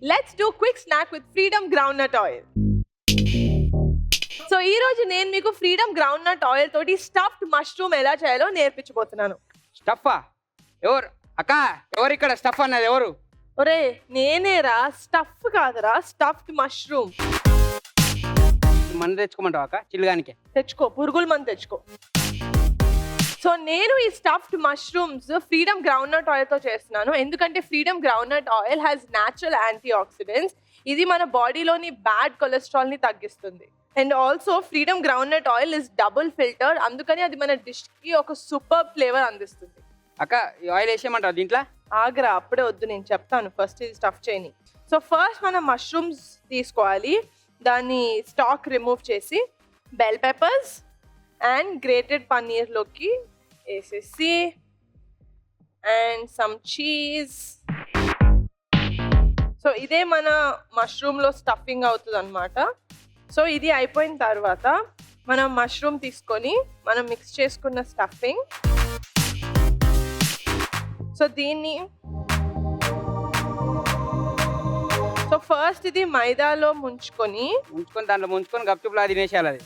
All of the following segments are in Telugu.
Let's do quick snack with Freedom Groundnut Oil. So ఈ రోజు నేను మీకు ఫ్రీడమ్ గ్రౌండ్నట్ ఆయిల్ తోటి స్టఫ్డ్ మష్రూమ్ ఎలా చేయాలో నేర్పించబోతున్నాను. స్టఫా? ఎవరు ఇక్కడ స్టఫ్ అన్నది ఎవరు? ఒరే నేనేరా, స్టఫ్ కాదురా, స్టఫ్డ్ మష్రూమ్. మందు తెచ్చుకోమంటావా అక్క? చిల్లుగానికే తెచ్చుకో, పురుగుల మందు తెచ్చుకో. సో నేను ఈ stuffed mushrooms freedom groundnut oil తో చేస్తున్నాను. ఎందుకంటే freedom groundnut oil has natural antioxidants. ఇది మన బాడీలోని బ్యాడ్ కొలెస్ట్రాల్ ని తగ్గిస్తుంది. And also freedom groundnut oil is double filter, అందుకని అది మన డిష్ కి ఒక సూపర్ ఫ్లేవర్ అందిస్తుంది. అక్క ఈ ఆయిల్ వేసేయమంటావు దీంట్లో? ఆగ్రా, అప్పుడే వద్దు, నేను చెప్తాను. ఫస్ట్ ఇది స్టఫ్ చేయని. సో ఫస్ట్ మనం మష్రూమ్స్ తీసుకోవాలి. దాన్ని స్టాక్ రిమూవ్ చేసి బెల్ పెప్పర్స్ అండ్ గ్రేటెడ్ పన్నీర్లోకి వేసేసి అండ్ సమ్ చీజ్. సో ఇదే మన మష్రూమ్లో స్టఫింగ్ అవుతుంది అనమాట. సో ఇది అయిపోయిన తర్వాత మనం మష్రూమ్ తీసుకొని మనం మిక్స్ చేసుకున్న స్టఫింగ్, సో దీన్ని సో ఫస్ట్ ఇది మైదాలో ముంచుకొని దాంట్లో ముంచుకొని గప్చుప్లా తినేసేయాలి. అది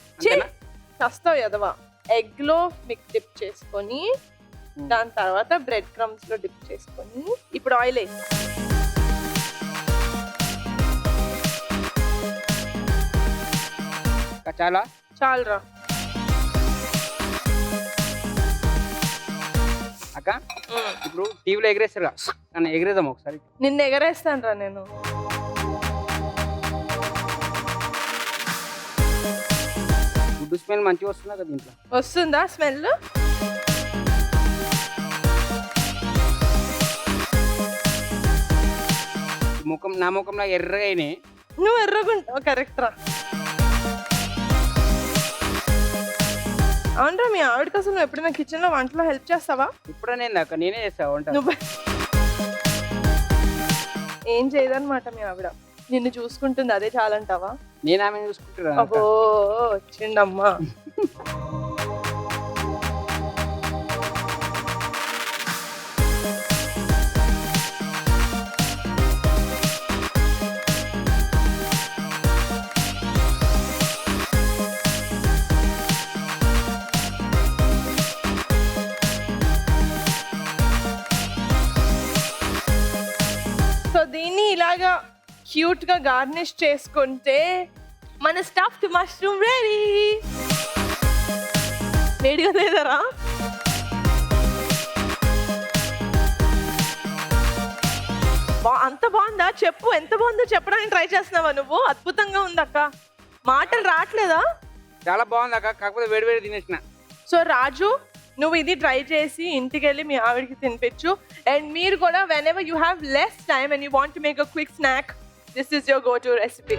చస్తావు ఎదవా. ఎగ్లో డిప్ చేసుకొని దాని తర్వాత బ్రెడ్ క్రమ్స్ లో డిప్ చేసుకొని ఇప్పుడు ఆయిల్ వేసి చాలరా అక్క. ఇప్పుడు టీవీలో ఎగరేస్తారు కానీ ఎగరేద్దాం ఒకసారి. నిన్ను ఎగరేస్తాను రా నేను. ఫుడ్ స్మెల్ మంచిగా వస్తుందా కదా దీంట్లో? వస్తుందా స్మెల్? నా ముఖంలో ఎర్రగా అయినాయి. నువ్వు ఎర్రగుంటావు, కరెక్ట్ రా. అవునరా, మీ ఆవిడకి అసలు నువ్వు ఎప్పుడైనా కిచెన్ లో వంటలో హెల్ప్ చేస్తావా? ఇప్పుడు నేనే చేస్తా వంట. నువ్వు ఏం చేయదన్నమాట మీ ఆవిడ, నిన్ను చూసుకుంటుంది, అదే చాలంటావా? నేను ఆమె చూసుకుంటున్నా. అబ్బో వచ్చిండమ్మా. సో దీన్ని ఇలాగా క్యూట్ గా గార్నిష్ చేసుకుంటే మన స్టఫ్డ్ మష్రూమ్ రెడీ. వేడిగా లేదరా? అంత బాగుందా? చెప్పు, ఎంత బాగుందో చెప్పడానికి ట్రై చేస్తున్నావా నువ్వు? అద్భుతంగా ఉంది అక్క, మాటలు రావట్లేదా? చాలా బాగుంది అక్క, కాకపోతే వేడి తినేసిన. సో రాజు, నువ్వు ఇది ట్రై చేసి ఇంటికి వెళ్ళి మీ ఆవిడకి తినిపించు. అండ్ మీరు కూడా whenever you have less time and you want to make a quick snack, this is your go-to recipe.